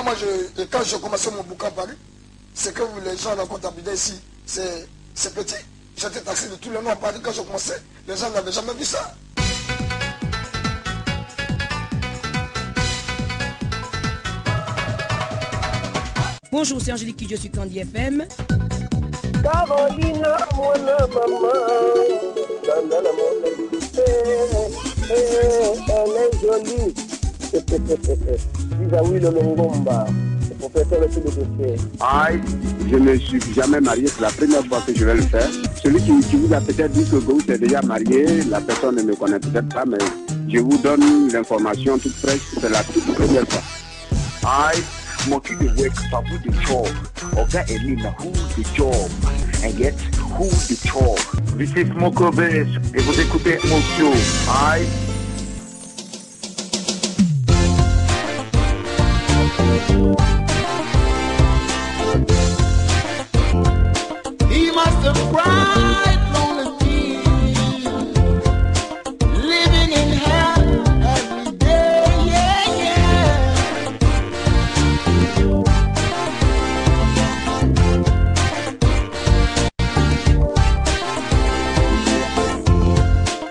moi, quand j'ai commencé mon bouquin à Paris, c'est que les gens racontent à ici, c'est petit. J'étais taxé de tous les noms à Paris quand j'ai commencé. Les gens n'avaient jamais vu ça. Bonjour, c'est Angélique qui je suis Candy FM. Carolina, mon maman, elle est jolie. Isaoui le Longomba, le professeur de philosophie. Aïe, je ne me suis jamais marié, c'est la première fois que je vais le faire. Celui qui vous a peut-être dit que vous êtes déjà marié, la personne ne me connaît peut-être pas, mais je vous donne l'information toute fraîche, c'est la toute première fois. Aïe, mon cul de work, pas vous de job. Oga Elina, who the job? And yet, who the job? This is Moko Bes, et vous écoutez Mokyo. Aïe. He must have cried lonely tears, living in hell every day, yeah, yeah.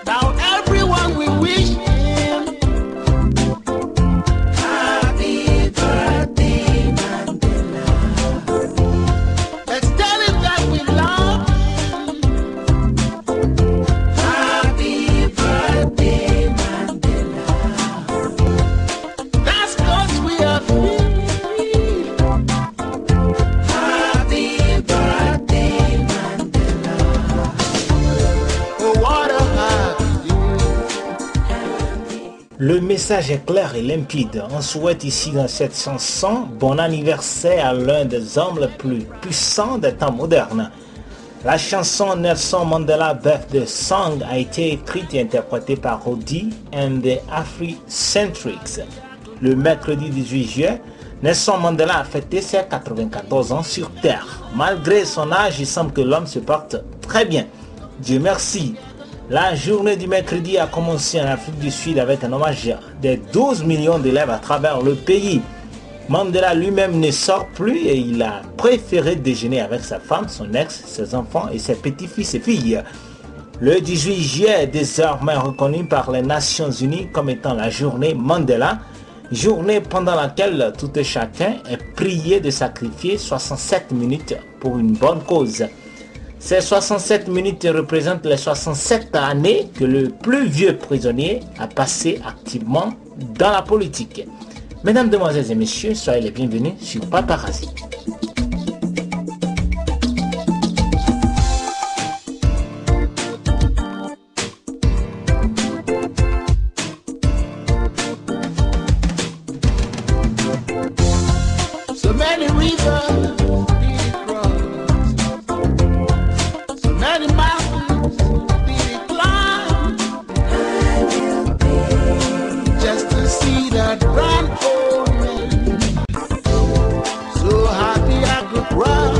Now everyone we wish him happy birthday, Mandela. Let's tell him that we love him. Happy birthday, Mandela. That's 'cause we are free. Happy birthday, Mandela. Oh, what a happy day. Le message est clair et limpide. On souhaite ici dans cette chanson bon anniversaire à l'un des hommes les plus puissants des temps modernes. La chanson Nelson Mandela Birthday Song a été écrite et interprétée par Rodi and the Afri-Centrics. Le mercredi 18 juillet, Nelson Mandela a fêté ses 94 ans sur Terre. Malgré son âge, il semble que l'homme se porte très bien. Dieu merci. La journée du mercredi a commencé en Afrique du Sud avec un hommage des 12 millions d'élèves à travers le pays. Mandela lui-même ne sort plus et il a préféré déjeuner avec sa femme, son ex, ses enfants et ses petits-fils et filles. Le 18 juillet est désormais reconnu par les Nations Unies comme étant la journée Mandela, journée pendant laquelle tout et chacun est prié de sacrifier 67 minutes pour une bonne cause. Ces 67 minutes représentent les 67 années que le plus vieux prisonnier a passé activement dans la politique. Mesdames, Demoiselles et Messieurs, soyez les bienvenus sur Paparazzi. So many rivers did it cross, so many mountains did it climb, just to see that grand old man. So happy I could cry.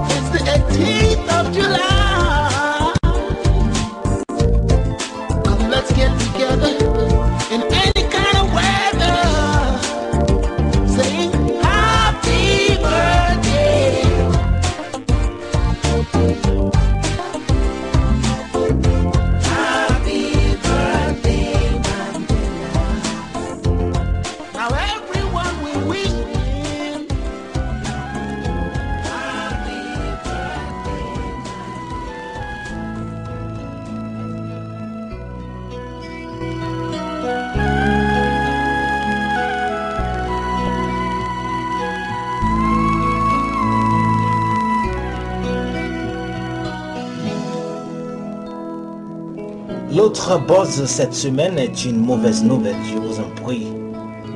It's the 18th of July. Come, let's get together in any kind of weather. Saying happy birthday. Happy birthday, Mandela. Now everyone we wish him happy birthday. L'autre buzz cette semaine est une mauvaise nouvelle, je vous en prie.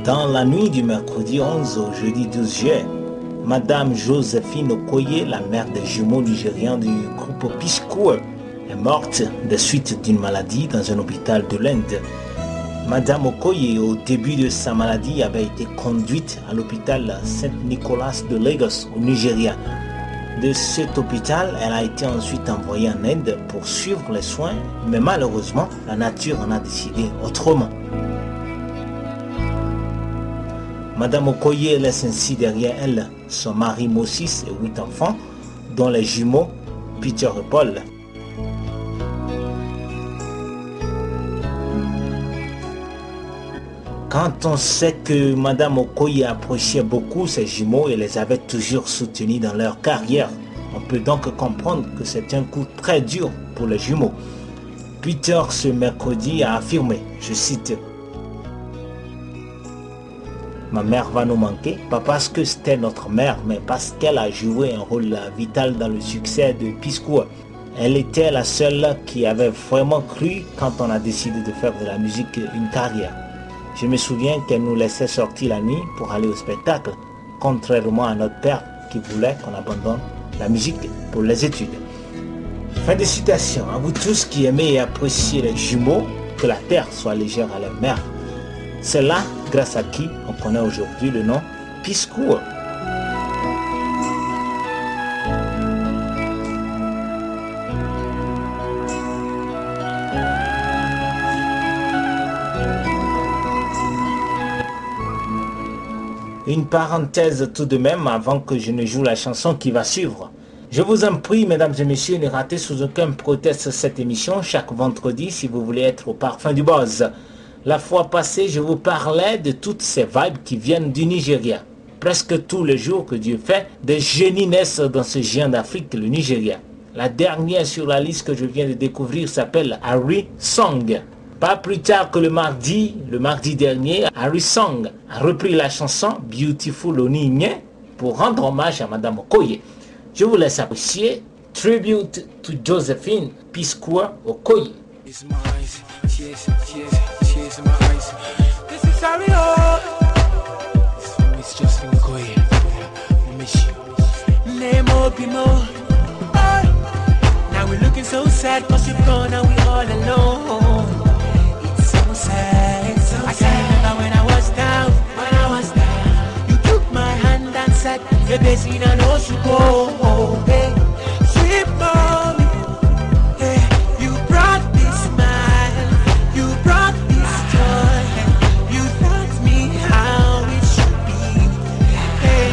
Dans la nuit du mercredi 11 au jeudi 12 juillet, Madame Joséphine Okoye, la mère des jumeaux nigérians du groupe P-Square, est morte des suites d'une maladie dans un hôpital de l'Inde. Madame Okoye, au début de sa maladie, avait été conduite à l'hôpital Saint-Nicolas de Lagos, au Nigeria. De cet hôpital, elle a été ensuite envoyée en Inde pour suivre les soins, mais malheureusement, la nature en a décidé autrement. Madame Okoye laisse ainsi derrière elle son mari Moses et 8 enfants, dont les jumeaux Peter et Paul. Quand on sait que Madame Okoye appréciait beaucoup ses jumeaux et les avait toujours soutenus dans leur carrière, on peut donc comprendre que c'est un coup très dur pour les jumeaux. Peter ce mercredi a affirmé, je cite, « Ma mère va nous manquer, pas parce que c'était notre mère, mais parce qu'elle a joué un rôle vital dans le succès de P-Square. Elle était la seule qui avait vraiment cru quand on a décidé de faire de la musique une carrière. Je me souviens qu'elle nous laissait sortir la nuit pour aller au spectacle, contrairement à notre père qui voulait qu'on abandonne la musique pour les études. » Fin de citation. À vous tous qui aimez et appréciez les jumeaux, que la terre soit légère à leur mère. C'est là, grâce à qui on connaît aujourd'hui le nom P-Square. Une parenthèse tout de même avant que je ne joue la chanson qui va suivre. Je vous en prie, mesdames et messieurs, ne ratez sous aucun prétexte cette émission chaque vendredi si vous voulez être au parfum du buzz. La fois passée, je vous parlais de toutes ces vibes qui viennent du Nigeria. Presque tous les jours que Dieu fait, des génies naissent dans ce géant d'Afrique, le Nigeria. La dernière sur la liste que je viens de découvrir s'appelle Harry Song. Pas plus tard que le mardi dernier, Harry Song a repris la chanson Beautiful Onigne pour rendre hommage à Madame Okoye. Je vous laisse apprécier Tribute to Josephine P-Square Okoye. It's my eyes, tears in my eyes. This is how we are. This one is Josephine Okoye. We miss you. Name Obimo. Now we're looking so sad cause you've gone and we're all alone. It's so sad. I can't remember when I was down. You took my hand and said, hey, baby, I know you go. Hey, sweet mommy. Hey, you brought this smile. You brought this joy. You taught me how it should be. Hey,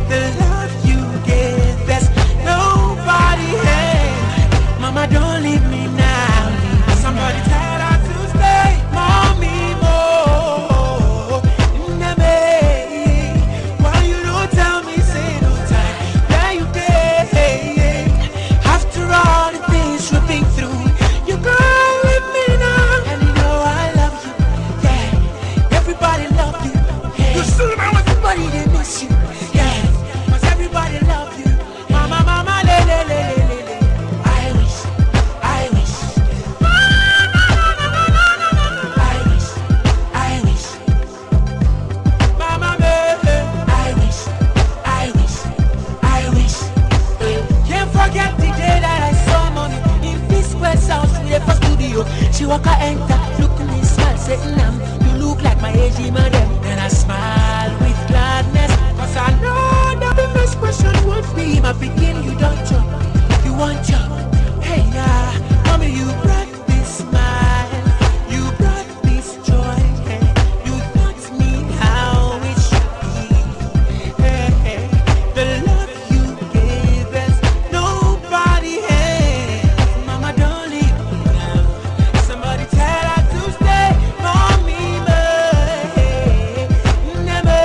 the love you gave, there's nobody. Hey, mama, don't leave me now. Somebody tell her to stay, mommy, more. Why you don't tell me, say no time. Yeah, you did. After all the things we've been through, you go with me now. And you know I love you. Yeah, everybody love you. Hey, you still know everybody they miss you. Yeah, cause everybody love you. Mama, mama, le, le, le, le, le, le. I wish. I wish. Mama, I wish. Can't forget the day that I saw mommy in P-Square South with the first studio. She walk her enter, look at me, smile, say, you look like my age, madam. Then I smile with gladness, cause I know that the first question would be, my begin, you don't jump, you want jump. Hey, yeah, mommy, you brought this smile, you brought this joy. Hey, you taught me how it should be. Hey, hey, the love you gave us, nobody has. Mama, don't leave me now. Somebody tell her to stay, mommy, never.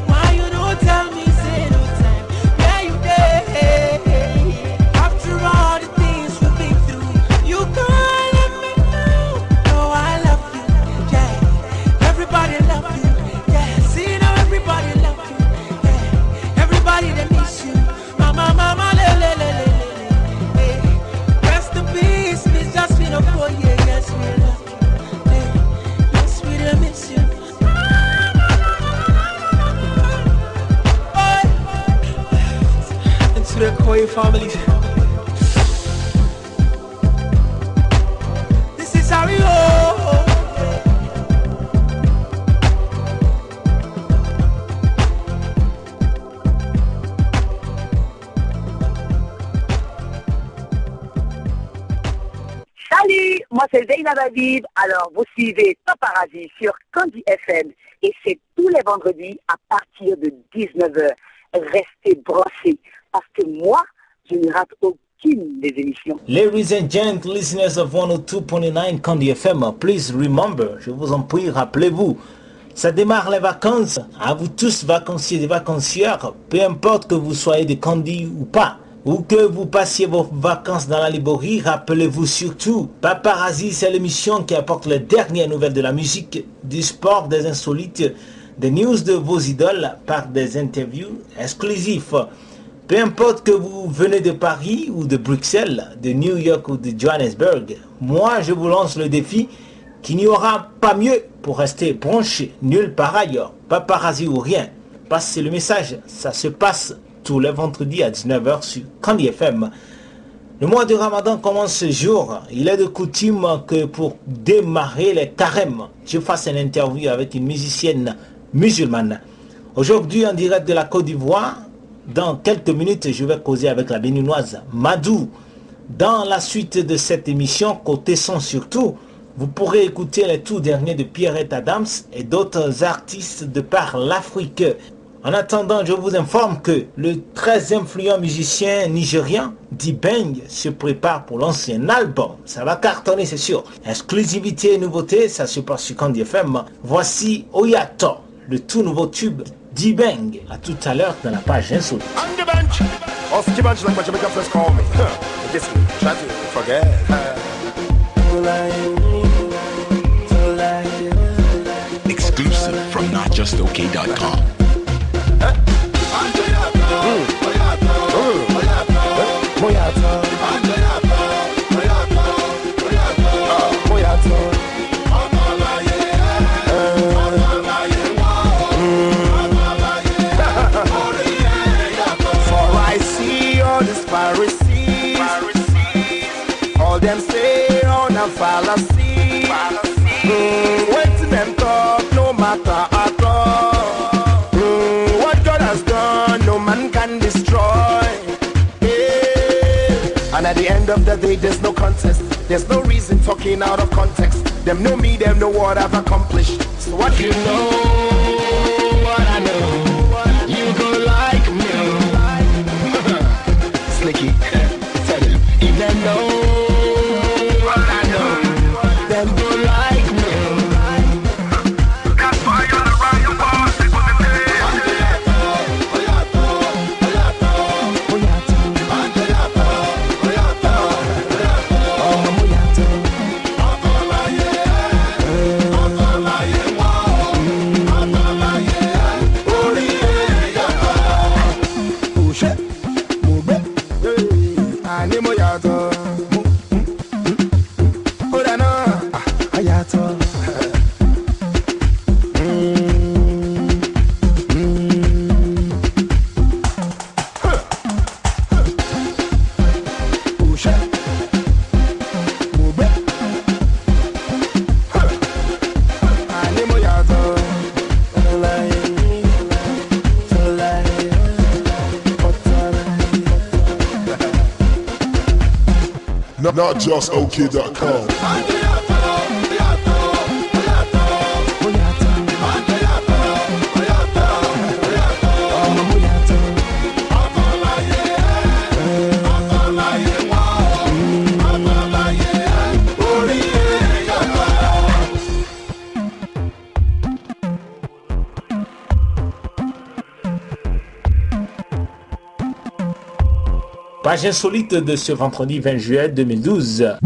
Why you don't tell me, say no time. Yeah, you did. After all the things we've been through, you can't let me know. No, I love you. Yeah, everybody love you. Yeah, see now everybody love you. Yeah, everybody they miss you. Mama, mama, le, le, le, le, le. Hey, rest in peace, Miss Josephine Okoye. Yes, we love you. Hey, yes, we do miss you. And to the Okoye family, this is how we roll. Salut, moi c'est c'est Zainab Habib. Alors, vous suivez Paparazzi sur Candy FM et c'est tous les vendredis à partir de 19h. Restez branchés parce que moi, je ne rate aucune des émissions. Ladies and gentlemen, listeners of 102.9 Candy FM, please remember, je vous en prie, rappelez-vous, ça démarre les vacances. À vous tous, vacanciers et vacancières, peu importe que vous soyez de Candy ou pas, ou que vous passiez vos vacances dans la Liborie, rappelez-vous surtout, Paparazzi, c'est l'émission qui apporte les dernières nouvelles de la musique, du sport, des insolites, des news de vos idoles par des interviews exclusifs. Peu importe que vous venez de Paris ou de Bruxelles, de New York ou de Johannesburg, moi je vous lance le défi qu'il n'y aura pas mieux pour rester branché nulle part ailleurs, paparazzi ou rien. Passez le message, ça se passe tous les vendredis à 19h sur Candy FM. Le mois de Ramadan commence ce jour. Il est de coutume que pour démarrer les carèmes, je fasse une interview avec une musicienne musulmane. Aujourd'hui en direct de la Côte d'Ivoire, dans quelques minutes je vais causer avec la béninoise Madou. Dans la suite de cette émission, côté son surtout, vous pourrez écouter les tout derniers de Pierrette Adams et d'autres artistes de par l'Afrique. En attendant, je vous informe que le très influent musicien nigérien D-Bang se prépare pour lancer un album. Ça va cartonner, c'est sûr. Exclusivité et nouveauté, ça se passe sur Candy FM. Voici Oyato, le tout nouveau tube D-Bang. À tout à l'heure dans la page Insolite. On the bench, off the bench like my Jamaican friends call me. Guess me, try to forget. Exclusive from NotJustOK.com. For I see all these Pharisees, all them say on a fallacy. When to them talk, no matter at all. What God has done, no man can destroy. And at the end of the day, there's no contest. There's no reason talking out of context. Them know me, them know what I've accomplished. So what you know, what I know, you go like me. Slicky, tell them, if they know what I know, them go like me. That's why you're around your boss. NotJustOK.com. Page insolite de ce vendredi 20 juillet 2012.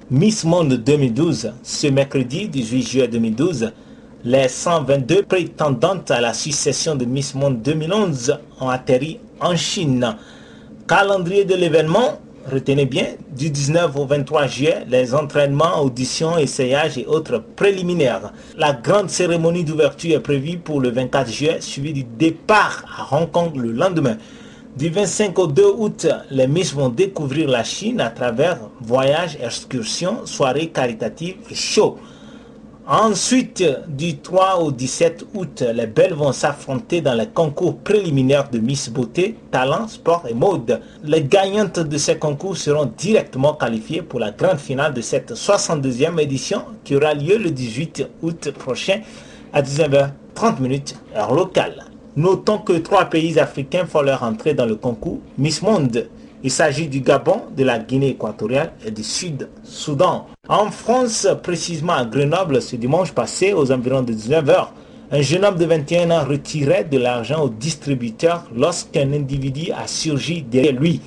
Miss Monde 2012, ce mercredi 18 juillet 2012, les 122 prétendantes à la succession de Miss Monde 2011 ont atterri en Chine. Calendrier de l'événement, retenez bien, du 19 au 23 juillet, les entraînements, auditions, essayages et autres préliminaires. La grande cérémonie d'ouverture est prévue pour le 24 juillet, suivi du départ à Hong Kong le lendemain. Du 25 au 2 août, les Miss vont découvrir la Chine à travers voyages, excursions, soirées caritatives et shows. Ensuite, du 3 au 17 août, les belles vont s'affronter dans les concours préliminaires de Miss Beauté, Talent, Sport et Mode. Les gagnantes de ces concours seront directement qualifiées pour la grande finale de cette 62e édition qui aura lieu le 18 août prochain à 19h30 heure locale. Notons que 3 pays africains font leur entrée dans le concours Miss Monde. Il s'agit du Gabon, de la Guinée équatoriale et du Sud-Soudan. En France, précisément à Grenoble, ce dimanche passé, aux environs de 19h, un jeune homme de 21 ans retirait de l'argent au distributeur lorsqu'un individu a surgi derrière lui.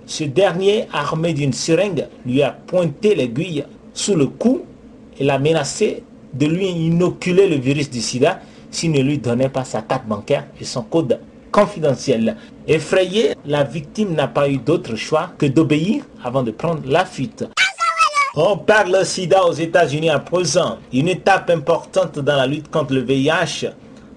Ce dernier, armé d'une seringue, lui a pointé l'aiguille sous le cou et l'a menacé de lui inoculer le virus du sida s'il ne lui donnait pas sa carte bancaire et son code confidentiel. Effrayée, la victime n'a pas eu d'autre choix que d'obéir avant de prendre la fuite. On parle sida aux États-Unis à présent. Une étape importante dans la lutte contre le VIH.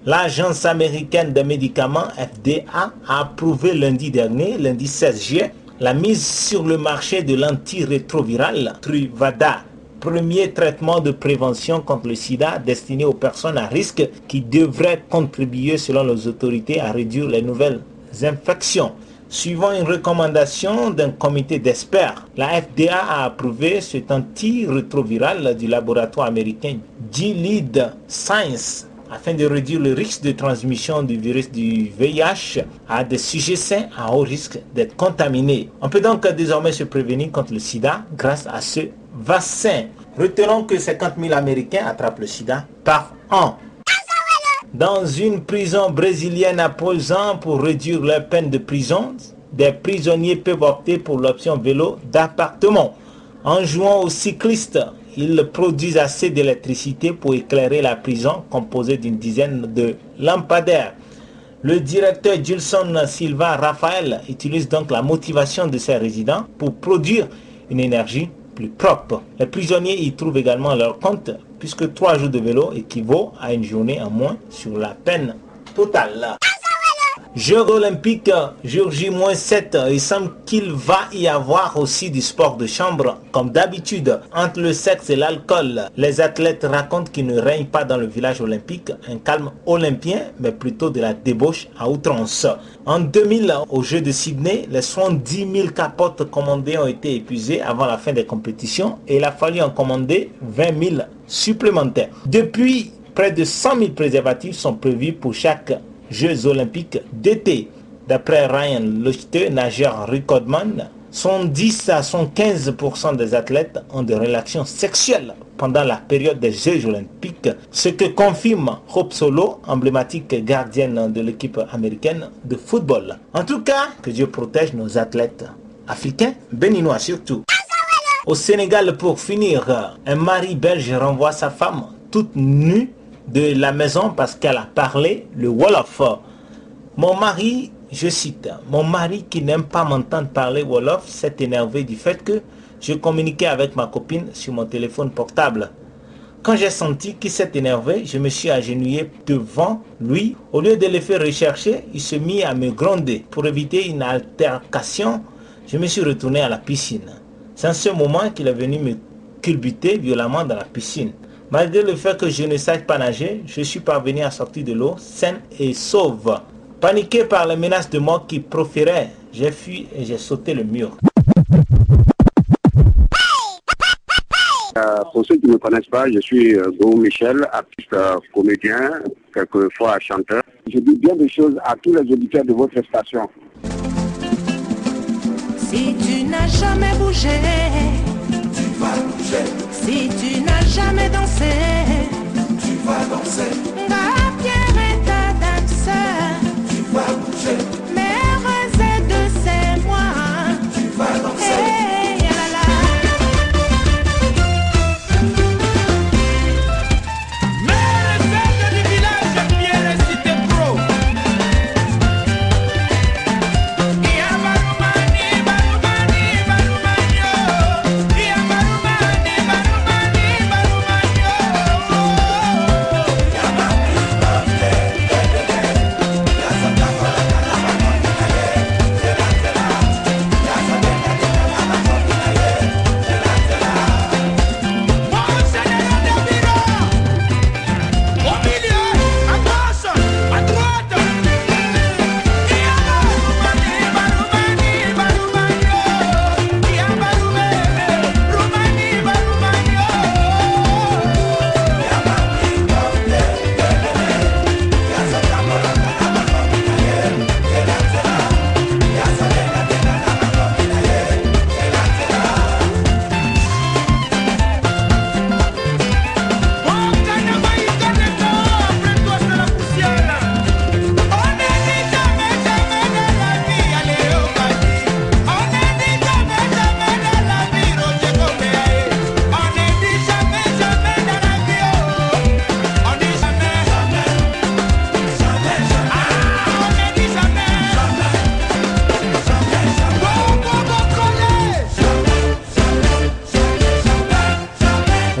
L'Agence américaine des médicaments, FDA, a approuvé lundi dernier, lundi 16 juillet, la mise sur le marché de l'antirétroviral Truvada, premier traitement de prévention contre le sida destiné aux personnes à risque qui devrait contribuer selon les autorités à réduire les nouvelles infections. Suivant une recommandation d'un comité d'experts, la FDA a approuvé cet antirétroviral du laboratoire américain Gilead Sciences afin de réduire le risque de transmission du virus du VIH à des sujets sains à haut risque d'être contaminés. On peut donc désormais se prévenir contre le sida grâce à ce vaccin. Retenons que 50 000 Américains attrapent le sida par an. Dans une prison brésilienne à présent, pour réduire leur peine de prison, des prisonniers peuvent opter pour l'option vélo d'appartement. En jouant aux cyclistes, ils produisent assez d'électricité pour éclairer la prison composée d'une dizaine de lampadaires. Le directeur Gilson Silva Rafael utilise donc la motivation de ses résidents pour produire une énergie plus propre. Les prisonniers y trouvent également leur compte puisque 3 jours de vélo équivaut à une journée en moins sur la peine totale. Jeux olympiques, jour J-7, il semble qu'il va y avoir aussi du sport de chambre. Comme d'habitude, entre le sexe et l'alcool, les athlètes racontent qu'il ne règne pas dans le village olympique un calme olympien, mais plutôt de la débauche à outrance. En 2000, aux Jeux de Sydney, les 70 000 capotes commandées ont été épuisées avant la fin des compétitions et il a fallu en commander 20 000 supplémentaires. Depuis, près de 100 000 préservatifs sont prévus pour chaque Jeux olympiques d'été. D'après Ryan Lochte, nageur recordman, 10 à 115% des athlètes ont des relations sexuelles pendant la période des Jeux olympiques, ce que confirme Hope Solo, emblématique gardienne de l'équipe américaine de football. En tout cas, que Dieu protège nos athlètes africains, béninois surtout. Au Sénégal, pour finir, un mari belge renvoie sa femme toute nue de la maison parce qu'elle a parlé le Wolof. Mon mari, je cite, mon mari qui n'aime pas m'entendre parler Wolof s'est énervé du fait que je communiquais avec ma copine sur mon téléphone portable. Quand j'ai senti qu'il s'est énervé, je me suis agenouillé devant lui. Au lieu de le faire rechercher, il se mit à me gronder. Pour éviter une altercation, je me suis retourné à la piscine. C'est en ce moment qu'il est venu me culbuter violemment dans la piscine. Malgré le fait que je ne sache pas nager, je suis parvenu à sortir de l'eau saine et sauve. Paniqué par les menaces de mort qu'il proférait, j'ai fui et j'ai sauté le mur. Pour ceux qui ne me connaissent pas, je suis Go Michel, artiste comédien, quelquefois chanteur. Je dis bien des choses à tous les auditeurs de votre station. Si tu n'as jamais bougé, tu vas bouger. Si tu n'as jamais dansé, tu vas danser. Ma pierre est ta danseur, tu vas bouger. Mère de c'est moi, tu vas danser. Hey, yalala. Mère du village, bien les cités pro.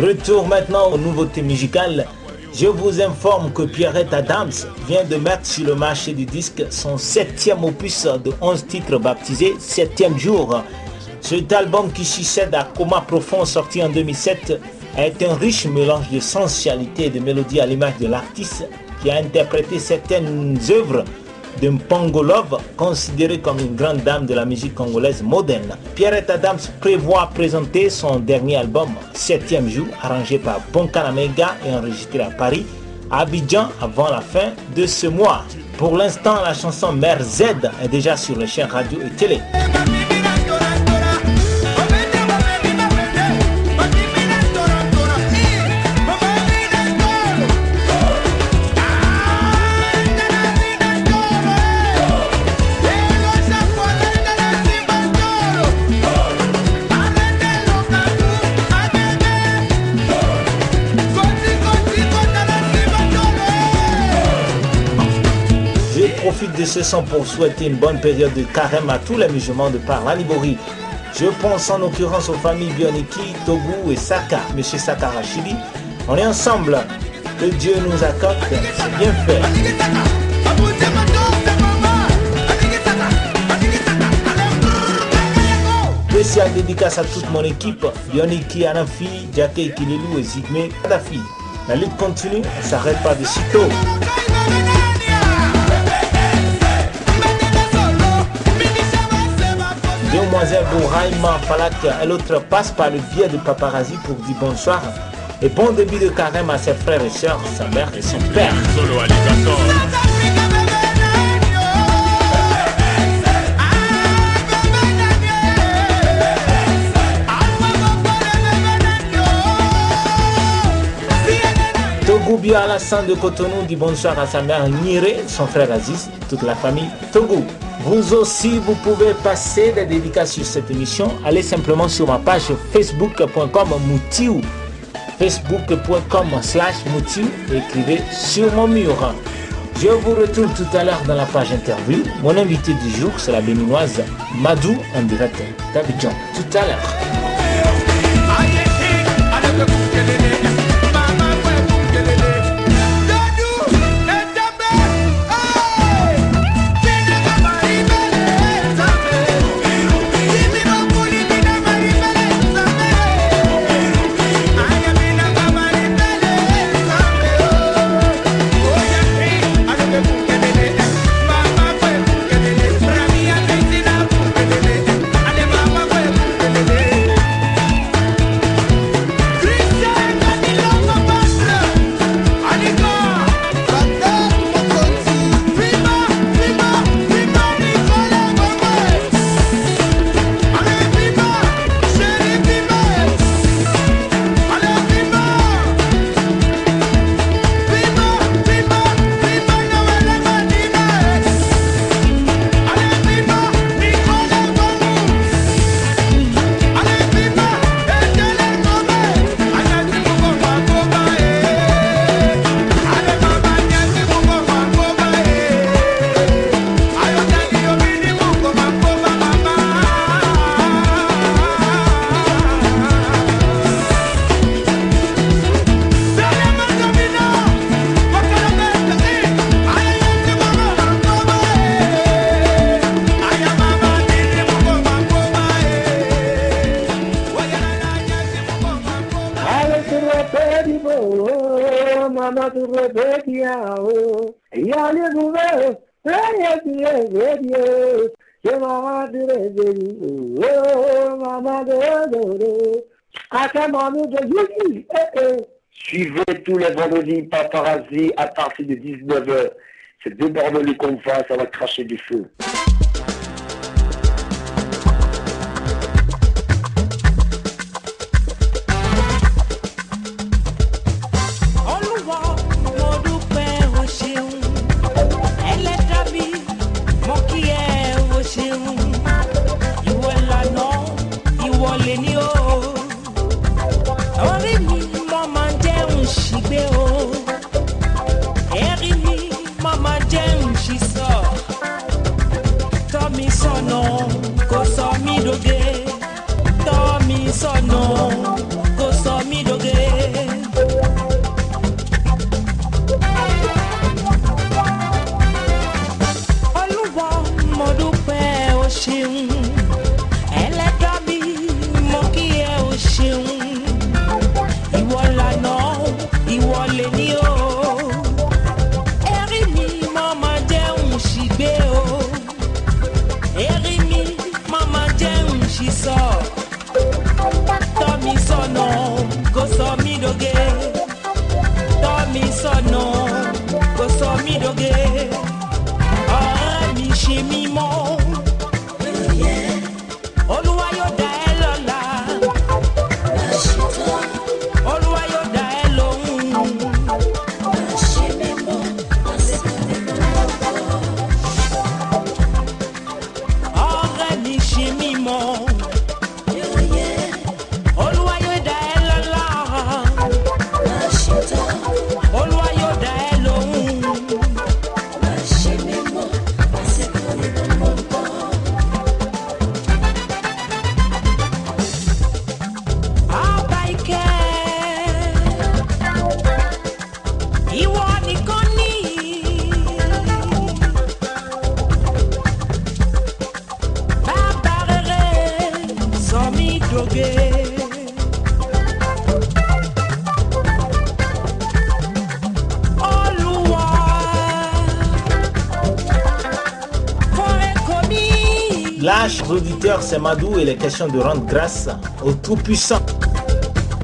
Retour maintenant aux nouveautés musicales. Je vous informe que Pierrette Adams vient de mettre sur le marché du disque son 7e opus de 11 titres baptisé 7e jour. Cet album qui succède à Coma Profond sorti en 2007 est un riche mélange de sensualité et de mélodie à l'image de l'artiste qui a interprété certaines œuvres de Mpongo Love, considérée comme une grande dame de la musique congolaise moderne. Pierrette Adams prévoit présenter son dernier album 7e jour, arrangé par Bonkana Mega et enregistré à Paris, à Abidjan avant la fin de ce mois. Pour l'instant, la chanson Mère Z est déjà sur les chaînes radio et télé. Profite de ce son pour souhaiter une bonne période de carême à tous les musulmans de par la Libori. Je pense en l'occurrence aux familles Bioniki, Togu et Saka, Monsieur Saka Rachidi. On est ensemble. Que Dieu nous accorde, c'est bien fait. Spécial dédicace à toute mon équipe, Bioniki, Anafi, Jake Kililou et Zigme Kadhafi. La lutte continue, elle ne s'arrête pas de sitôt. Demoiselle Bouraïma Falak et l'autre passe par le biais de paparazzi pour dire bonsoir et bon début de carême à ses frères et sœurs, sa mère et son père. Togo Bia Alassane de Cotonou dit bonsoir à sa mère Niré, son frère Aziz, toute la famille Togo. Vous aussi, vous pouvez passer des dédicaces sur cette émission. Allez simplement sur ma page facebook.com/moutiou, facebook.com/moutiou et écrivez sur mon mur. Je vous retrouve tout à l'heure dans la page interview. Mon invité du jour, c'est la béninoise Madou en direct d'Abidjan. Tout à l'heure. Suivez tous les vendredis paparazzi à partir de 19h. C'est débordé comme ça, ça va cracher du feu. mo, go so mi doge. Domi sono, go so mi doge. Ora mi shi mi mo. Oluwa yo da e lola. Oluwa yo da e lohun. Ora mi shi mi mo. Oluwa yo da e lola. Oluwa yo da e lohun. Abaike, ìwọ nìkan ni. Bàbá rere sọ mí dòge. Olúwa, fọrẹ kò mí. Lâche auditeur, c'est Madou et les questions de rendre grâce au Tout-Puissant.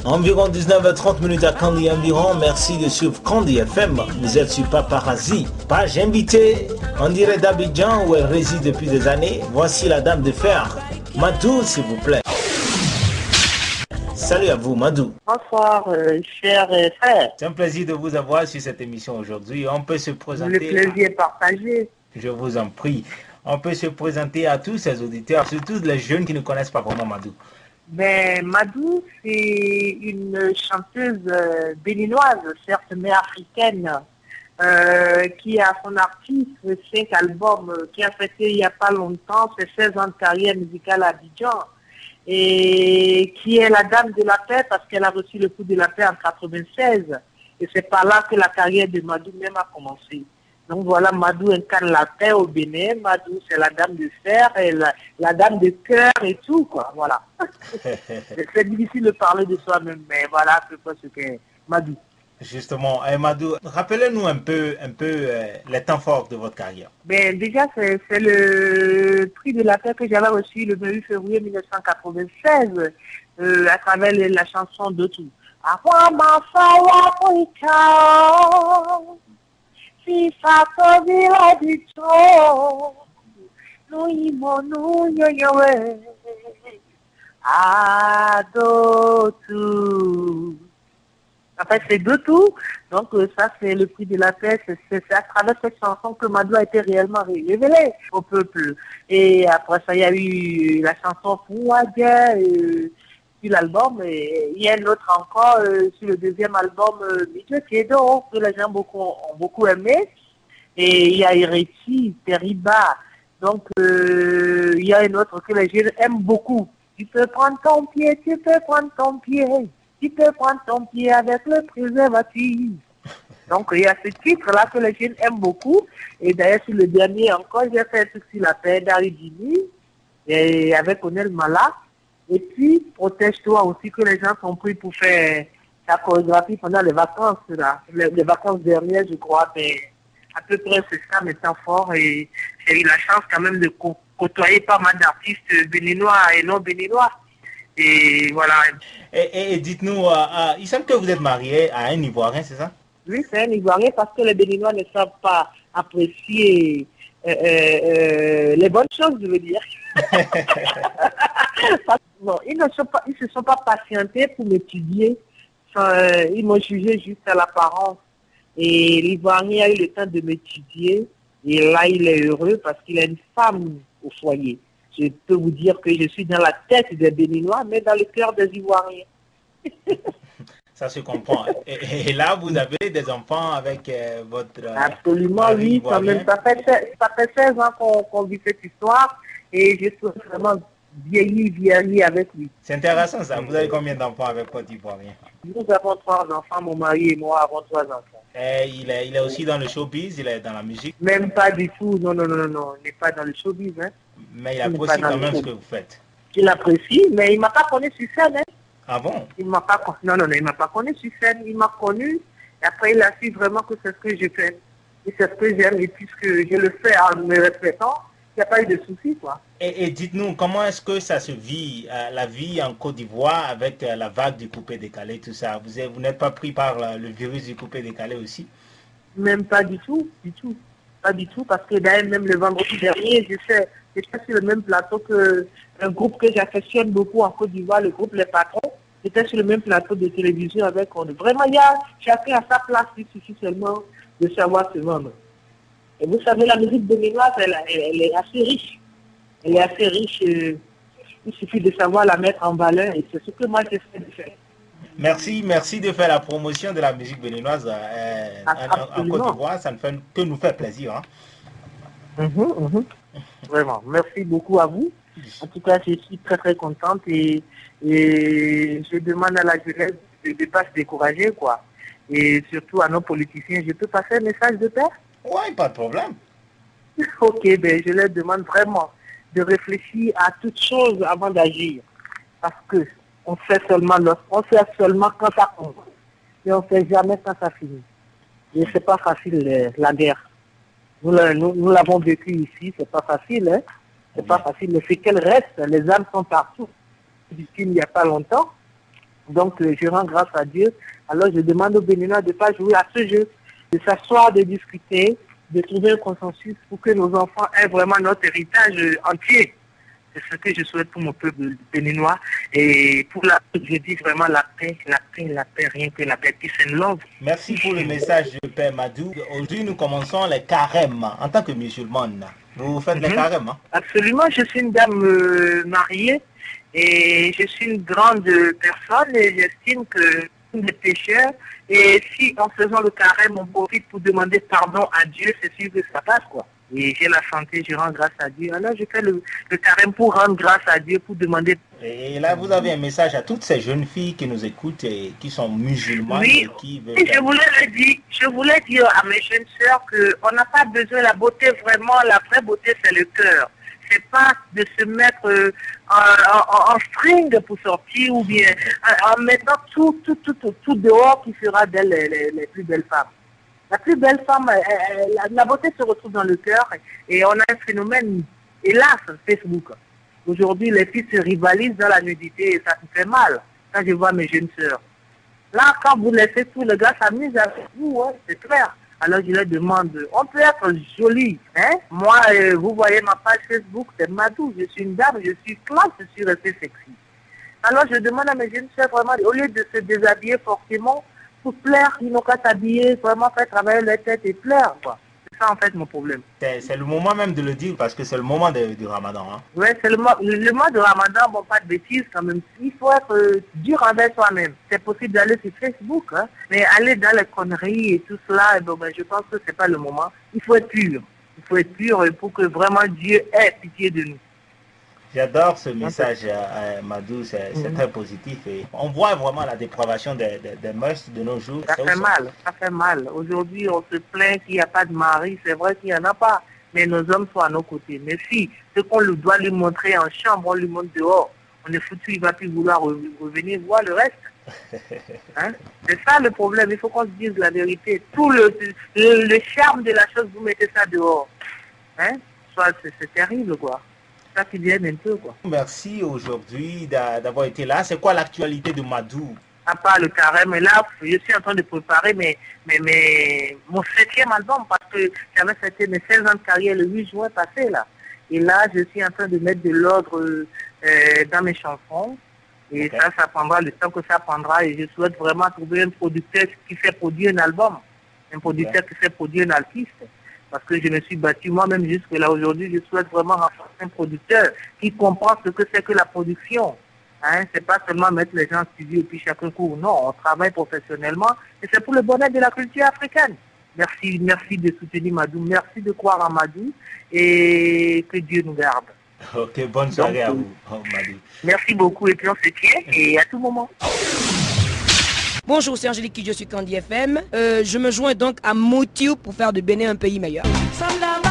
Environ 19h30 à Candy environ. Merci de suivre Candy FM. Vous êtes sur Paparazzi. Page invitée en direct d'Abidjan où elle réside depuis des années. Voici la dame de fer, Madou, s'il vous plaît. Salut à vous, Madou. Bonsoir, chers frères. C'est un plaisir de vous avoir sur cette émission aujourd'hui. On peut se présenter. Le plaisir est partagé. Je vous en prie. On peut se présenter à tous ces auditeurs, surtout les jeunes qui ne connaissent pas vraiment Madou. Ben, Madou, c'est une chanteuse béninoise, certes mais africaine, qui a son artiste, 5 albums, qui a fêté il n'y a pas longtemps ses 16 ans de carrière musicale à Abidjan, et qui est la dame de la paix parce qu'elle a reçu le coup de la paix en 96. Et c'est par là que la carrière de Madou même a commencé. Donc voilà, Madou incarne la paix au Bénin. Madou, c'est la dame de fer, et la dame de cœur et tout, quoi. Voilà. C'est difficile de parler de soi-même, mais voilà à peu près ce qu'est Madou. Justement, Madou, rappelez-nous un peu les temps forts de votre carrière. Ben, déjà, c'est le prix de la paix que j'avais reçu le 28 février 1996 à travers la chanson de tout. Si ça te vira du tout, nous y nous yoyowe, adotu. En fait, c'est de tout. Donc, ça, c'est le prix de la paix. C'est à travers cette chanson que Madou a été réellement révélé au peuple. Et après ça, il y a eu la chanson Fouadja sur l'album. Et il y a une autre encore sur le deuxième album, Midjo Kedo, que les gens ont beaucoup aimé. Et il y a Ireti, Teriba. Donc, il y a une autre que les gens aiment beaucoup. Tu peux prendre ton pied, tu peux prendre ton pied. Tu peux prendre ton pied avec le préservatif. Donc, il y a ce titre-là que les jeunes aiment beaucoup. Et d'ailleurs, sur le dernier encore, j'ai fait tout sur la paix d'Aridini et avec Onel Mala. Et puis, protège-toi aussi, que les gens sont pris pour faire la chorégraphie pendant les vacances, là. Les vacances dernières, je crois. Mais à peu près, c'est ça, mes temps forts. Et j'ai eu la chance quand même de côtoyer pas mal d'artistes béninois et non béninois. Et voilà. Et dites-nous, il semble que vous êtes marié à un Ivoirien, c'est ça? Oui, c'est un Ivoirien parce que les Béninois ne savent pas apprécier les bonnes choses, je veux dire. Bon, ils se sont pas patientés pour m'étudier. Ils m'ont jugé juste à l'apparence. Et l'Ivoirien a eu le temps de m'étudier. Et là, il est heureux parce qu'il a une femme au foyer. Je peux vous dire que je suis dans la tête des Béninois, mais dans le cœur des Ivoiriens. Ça se comprend. Et là, vous avez des enfants avec votre... Absolument, oui. Quand même, ça fait 16 ans qu'on vit cette histoire et je suis vraiment vieilli avec lui. C'est intéressant ça. Vous avez combien d'enfants avec votre Ivoirien? Nous avons 3 enfants, mon mari et moi avons 3 enfants. Et il est aussi dans le showbiz, il est dans la musique? Même pas du tout, non, il n'est pas dans le showbiz. Hein. Mais il apprécie quand même ce que vous faites. Il apprécie, mais il ne m'a pas connu sur scène. Hein. Ah bon? Il m'a pas connu. Non, il m'a pas connu sur scène. Il m'a connu. Et après, il a su vraiment que c'est ce que je fais. Et c'est ce que j'aime. Et puisque je le fais en me respectant, n'y a pas eu de soucis, quoi. Et dites-nous, comment est-ce que ça se vit, la vie en Côte d'Ivoire avec la vague du coupé-décalé, tout ça? Vous n'êtes pas pris par le virus du coupé-décalé aussi? Même pas du tout, Pas du tout, parce que d'ailleurs, même le vendredi dernier, j'étais sur le même plateau que un groupe que j'affectionne beaucoup en Côte d'Ivoire, le groupe Les Patrons. J'étais sur le même plateau de télévision avec on. Vraiment, il y a chacun à sa place, il suffit seulement de savoir se vendre. Et vous savez, la musique béninoise, elle est assez riche. Elle est assez riche. Il suffit de savoir la mettre en valeur et c'est ce que moi j'essaie de faire. Merci de faire la promotion de la musique béninoise en Côte d'Ivoire. Ça ne fait que nous faire plaisir. Hein. Vraiment, merci beaucoup à vous. En tout cas, je suis très très contente et je demande à la jeunesse de ne pas se décourager, quoi. Et surtout à nos politiciens, je peux passer un message de paix? Oui, pas de problème. Ok, ben je leur demande vraiment de réfléchir à toutes choses avant d'agir. Parce que on sait seulement quand ça compte. Et on ne sait jamais quand ça finit. Et c'est pas facile la guerre. Nous l'avons vécu ici, c'est pas facile, hein. C'est pas facile. Les séquelles restent, les âmes sont partout. Il n'y a pas longtemps. Donc je rends grâce à Dieu. Alors je demande aux Béninois de ne pas jouer à ce jeu, de s'asseoir, de discuter, de trouver un consensus pour que nos enfants aient vraiment notre héritage entier. C'est ce que je souhaite pour mon peuple béninois. Et pour la paix, je dis vraiment la paix, rien que la paix, peace and love. Merci pour le message de Père Madou. Aujourd'hui, nous commençons les carèmes en tant que musulmane. Vous faites les carèmes, hein? Absolument, je suis une dame mariée et je suis une grande personne et j'estime que des pécheurs et si en faisant le carême on profite pour demander pardon à Dieu, c'est sûr que ça passe, quoi. Et j'ai la santé, je rends grâce à Dieu. Alors je fais le carême pour rendre grâce à Dieu, pour demander. Et là vous avez un message à toutes ces jeunes filles qui nous écoutent et qui sont musulmanes et qui veulent... Oui, je voulais dire à mes jeunes sœurs qu'on n'a pas besoin de la beauté, vraiment la vraie beauté c'est le cœur. C'est pas de se mettre en string pour sortir ou bien en mettant tout dehors qui fera d'elle les plus belles femmes. La plus belle femme, la beauté se retrouve dans le cœur et on a un phénomène, hélas, Facebook. Aujourd'hui, les filles se rivalisent dans la nudité et ça me fait mal quand je vois mes jeunes sœurs. Là, quand vous laissez tout, le gars s'amuse avec vous, hein, c'est clair. Alors je leur demande, on peut être jolie, hein? Moi, vous voyez ma page Facebook, c'est Madou, je suis une dame, je suis classe, je suis restée sexy. Alors je demande à mes jeunes sœurs vraiment, au lieu de se déshabiller forcément, pour plaire, ils n'ont qu'à s'habiller, vraiment faire travailler leur tête et plaire, quoi. C'est ça en fait mon problème. C'est le moment même de le dire parce que c'est le moment du Ramadan. Hein. Oui, c'est le mois de Ramadan, bon pas de bêtises quand même. Il faut être dur envers soi-même. C'est possible d'aller sur Facebook, hein, mais aller dans les conneries et tout cela, bon, ben, je pense que c'est pas le moment. Il faut être pur. Il faut être pur pour que vraiment Dieu ait pitié de nous. J'adore ce message, Madou, c'est très positif. Et on voit vraiment la dépravation des mœurs de nos jours. Ça fait mal. Aujourd'hui, on se plaint qu'il n'y a pas de mari. C'est vrai qu'il n'y en a pas, mais nos hommes sont à nos côtés. Mais si, ce qu'on doit lui montrer en chambre, on lui montre dehors. On est foutu, il ne va plus vouloir revenir voir le reste. Hein? C'est ça le problème, il faut qu'on se dise la vérité. Tout le charme de la chose, vous mettez ça dehors. Hein? C'est terrible, quoi. Qui viennent un peu, quoi. Merci aujourd'hui d'avoir été là. C'est quoi l'actualité de Madou? À part le carême, mais là, je suis en train de préparer mon 7e album parce que j'avais fêté mes 16 ans de carrière le 8 juin passé, là. Et là, je suis en train de mettre de l'ordre dans mes chansons. Et okay. Ça prendra le temps que ça prendra. Et je souhaite vraiment trouver un producteur qui fait produire un album. Un producteur qui fait produire un artiste. Parce que je me suis battu moi-même jusque là aujourd'hui, je souhaite vraiment renforcer un producteur qui comprend ce que c'est que la production. Hein, c'est pas seulement mettre les gens en studio et puis chacun court. Non, on travaille professionnellement et c'est pour le bonheur de la culture africaine. Merci de soutenir Madou, merci de croire en Madou et que Dieu nous garde. Ok, bonne soirée à vous, Madou. Merci beaucoup et puis on se tient et à tout moment. Bonjour, c'est Angélique qui je suis Candy FM. Je me joins donc à Motiu pour faire de Bénin un pays meilleur. Samna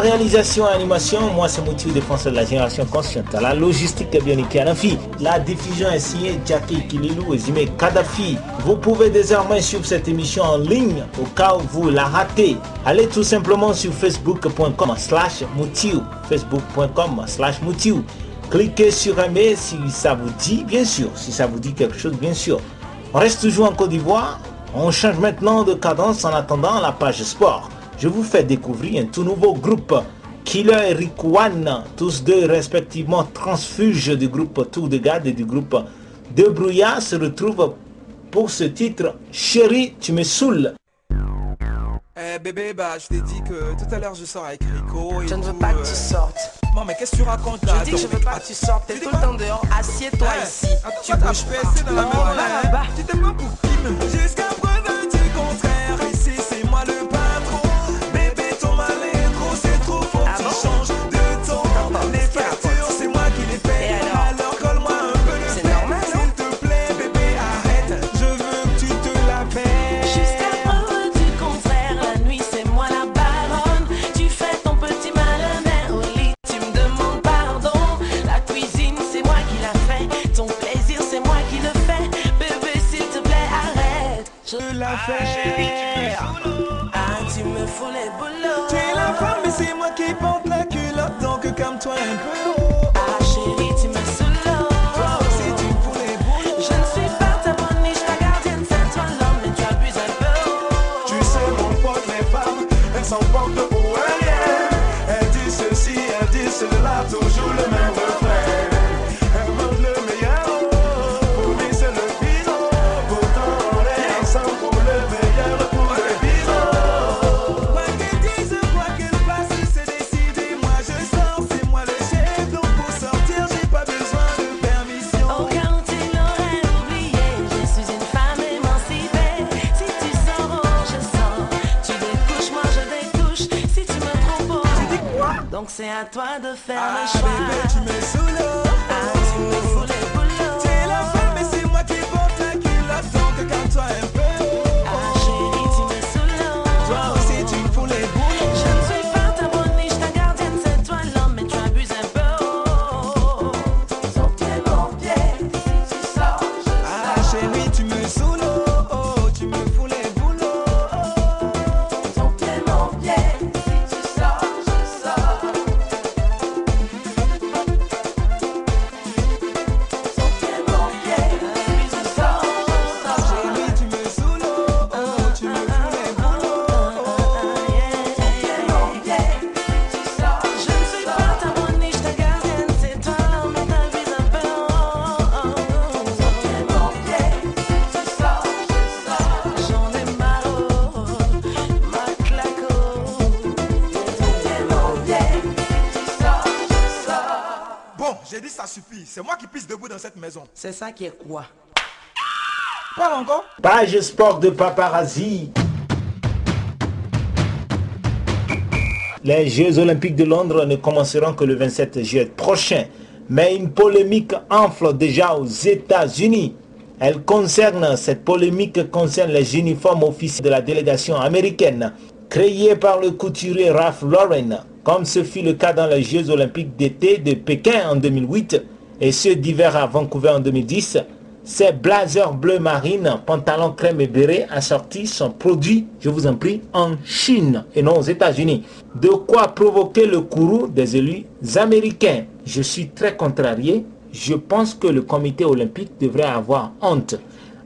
réalisation et animation, moi c'est Moutiou, défenseur de la génération consciente. La logistique est bien Kianafi. La diffusion est signée Jackie Kililou et Zime Kadhafi. Vous pouvez désormais suivre cette émission en ligne au cas où vous la ratez. Allez tout simplement sur facebook.com/Moutiou. facebook.com/Moutiou. Cliquez sur aimer si ça vous dit, bien sûr. Si ça vous dit quelque chose, bien sûr. On reste toujours en Côte d'Ivoire. On change maintenant de cadence en attendant la page sport. Je vous fais découvrir un tout nouveau groupe, Killer et Rick One, tous deux respectivement transfuges du groupe Tour de Garde et du groupe De Brouillard, se retrouvent pour ce titre Chérie, tu me saoules. Bébé, bah je t'ai dit que tout à l'heure je sors avec Rico et je ne veux pas que tu sortes. Non mais qu'est-ce que tu racontes là? Je dis que je veux pas que tu sortes, t'es tout le temps dehors, assieds-toi ici. Tu bouges pas, c'est dans la maison là. Tu t'aimes pas pour qui même? Jusqu'à preuve du contraire, ici c'est moi le patron. Bébé ton malin gros c'est trop fort, tu changes de ton. Les factures c'est moi qui les paye. Alors colle-moi un peu le bec. S'il te plaît bébé arrête, je veux que tu te la payes. Jusqu'à preuve du contraire, la nuit c'est moi la baronne. Tu fais ton petit malin mais au lit tu me demandes pardon. La cuisine c'est moi qui la fais, ton plaisir c'est moi qui le fais. Bébé s'il te plaît arrête, je la fais. Ah tu me fous les boulots. Tu es la femme mais c'est moi qui porte la culotte, donc calme-toi un peu. Ah chérie tu me saoules. Toi aussi tu me fous les boulots. Je ne suis pas ta bonne niche, ta gardienne, c'est toi l'homme, mais tu abuses un peu. Tu sais mon pote, les femmes, elles s'en portent pour rien. Elles disent ceci, elles disent cela, toujours le même refrain. Elles veulent le meilleur, pour lui c'est le bison. Pourtant on est ensemble pour le meilleur, pour le bison. Quoi qu'elles disent, quoi qu'elles fassent, c'est décidé. Moi je sors, c'est moi le chef, donc pour sortir j'ai pas besoin de permission. Au cas où tu l'aurais oublié, je suis une femme émancipée. Si tu sors, oh, je sors. Tu découches, moi je découche. Si tu me proposes, Tu dis quoi? donc c'est à toi de faire Ah le choix. bébé tu me saoules. Ah, tu me fous les boulots. Tu es la femme et c'est moi qui porte la culotte, donc calme-toi un peu. Ah chérie, tu me saoules. Toi aussi tu me fous les boulots. Je ne suis pas ta bonne niche, ta gardienne, c'est toi l'homme, mais tu abuses un peu. Son pied, mon pied, si tu sors, je Ah chérie tu me saoules, tu me fous les boulots. Ton pied, mon pied, si tu sors, je sors. Son pied, mon pied, si tu sors, je sors. Chérie tu me saoules, tu me fous les boulots. Ton pied, mon pied, si tu sors, je ne suis pas ta bonne niche, ta gardienne, c'est toi l'homme, mais t'abuses un peu. Ton pied, mon pied, si tu sors, je sors. J'en ai marre, ma claque. Ton pied, mon pied, si tu sors, je sors. Bon, j'ai dit ça suffit, c'est moi qui pisse debout dans cette maison. C'est ça qui est quoi? Pas encore? Page sport de Paparazzi. Les Jeux Olympiques de Londres ne commenceront que le 27 juillet prochain. Mais une polémique enfle déjà aux États-Unis. Cette polémique concerne les uniformes officiels de la délégation américaine, créés par le couturier Ralph Lauren, comme ce fut le cas dans les Jeux Olympiques d'été de Pékin en 2008 et ceux d'hiver à Vancouver en 2010. Ces blazers bleu marine, pantalons crème et béret assortis sont produits, je vous en prie, en Chine et non aux États-Unis. De quoi provoquer le courroux des élus américains. Je suis très contrarié. Je pense que le comité olympique devrait avoir honte,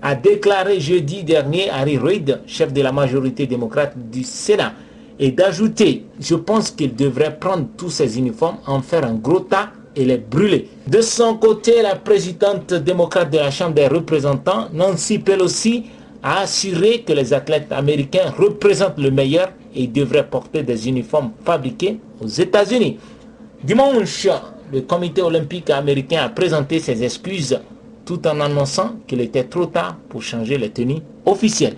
a déclaré jeudi dernier Harry Reid, chef de la majorité démocrate du Sénat, et d'ajouter, je pense qu'il devrait prendre tous ces uniformes, en faire un gros tas et les brûler. De son côté, la présidente démocrate de la Chambre des représentants, Nancy Pelosi, a assuré que les athlètes américains représentent le meilleur et devraient porter des uniformes fabriqués aux États-Unis. Dimanche, le comité olympique américain a présenté ses excuses tout en annonçant qu'il était trop tard pour changer les tenues officielles.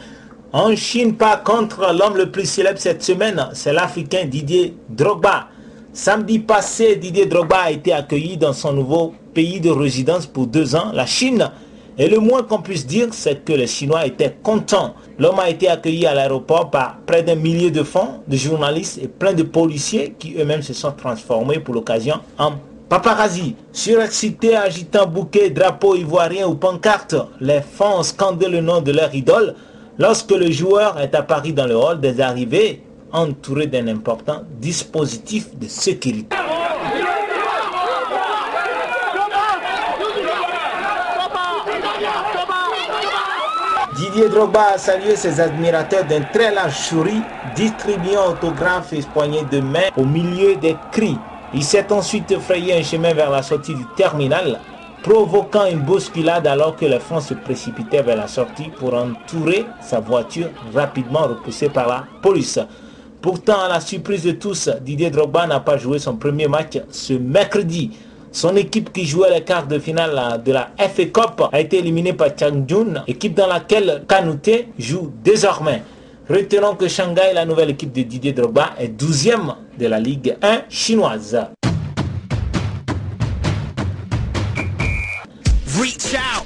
En Chine, par contre, l'homme le plus célèbre cette semaine, c'est l'Africain Didier Drogba. Samedi passé, Didier Drogba a été accueilli dans son nouveau pays de résidence pour 2 ans, la Chine. Et le moins qu'on puisse dire, c'est que les Chinois étaient contents. L'homme a été accueilli à l'aéroport par près d'un millier de fans, de journalistes et plein de policiers qui eux-mêmes se sont transformés pour l'occasion en paparazzi. Surexcités, agitant bouquets, drapeaux ivoiriens ou pancartes, les fans ont scandé le nom de leur idole lorsque le joueur est apparu dans le hall des arrivées, entouré d'un important dispositif de sécurité. Didier Drogba a salué ses admirateurs d'un très large sourire, distribuant autographes et poignées de main au milieu des cris. Il s'est ensuite frayé un chemin vers la sortie du terminal, provoquant une bousculade alors que les fans se précipitaient vers la sortie pour entourer sa voiture, rapidement repoussée par la police. Pourtant, à la surprise de tous, Didier Drogba n'a pas joué son premier match ce mercredi. Son équipe qui jouait les quarts de finale de la FA Cup a été éliminée par Changchun, équipe dans laquelle Kanouté joue désormais. Retenons que Shanghai, la nouvelle équipe de Didier Drogba, est 12e de la Ligue 1 chinoise. Reach out.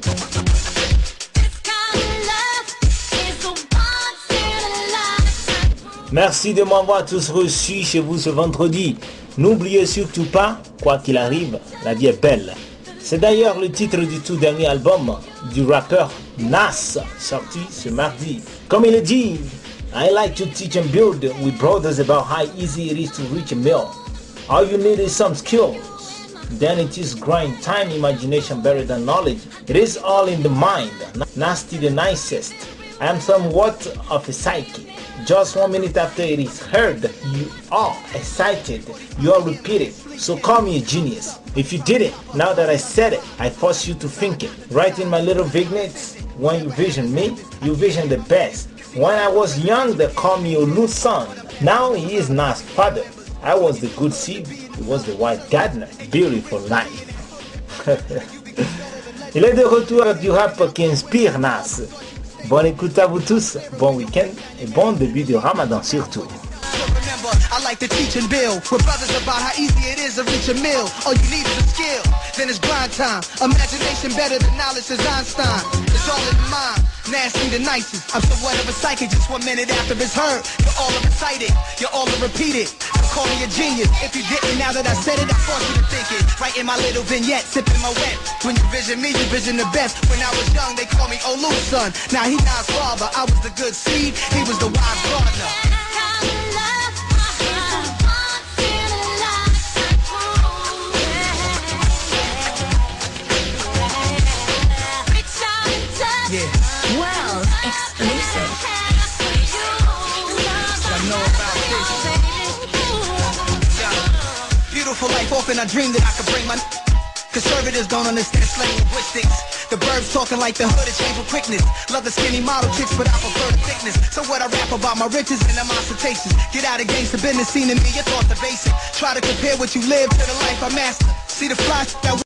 Merci de m'avoir tous reçus chez vous ce vendredi. N'oubliez surtout pas, quoi qu'il arrive, la vie est belle. C'est d'ailleurs le titre du tout dernier album du rappeur Nas, sorti ce mardi. Comme il dit, I like to teach and build with brothers about how easy it is to reach a mill. All you need is some skills. Then it is grind, time, imagination better than knowledge. It is all in the mind, nasty the nicest. I am somewhat of a psychic. Just 1 minute after it is heard, you are excited, you are repeated. So call me a genius. If you did it, now that I said it, I force you to think it. Writing my little vignettes, when you vision me, you vision the best. When I was young, they called me Olu's son. Now he is Nas' father. I was the good seed, he was the white gardener. Beautiful life. Il est de retour avec du rap qui inspire Nas. Bonne écoute à vous tous, bon week-end et bon début de Ramadan surtout. I like to teach and build with brothers about how easy it is to reach a mill. All you need is a skill, then it's grind time. Imagination better than knowledge, says Einstein. It's all in the mind, nasty the nicest. I'm somewhat of a psychic, just 1 minute after it's heard. You're all recited, you're all repeated. Call me a genius. If you didn't, now that I said it, I force you to think it. Writing my little vignette, sipping my wet. When you vision me, you vision the best. When I was young, they called me Olu's son. Now he Nas' father. I was the good seed, he was the wise gardener. Yeah. Well, exclusive. I know about this. Yeah. Beautiful life, often I dream that I could bring my conservatives don't understand slang linguistics. The birds talking like the hood is changed with quickness. Love the skinny model chicks, but I prefer the thickness. So what I rap about my riches and I'm ostentatious. Get out against the business scene and me, your thoughts are basic. Try to compare what you live to the life I master. See the fly that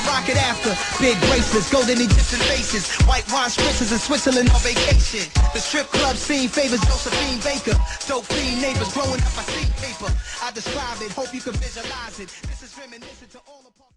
wanna rock it after. Big bracelets, golden Egyptian faces, white wine spritzers in Switzerland on vacation. The strip club scene favors Josephine Baker. Dope fiend neighbors growing up, I see paper. I describe it, hope you can visualize it. This is reminiscent to all the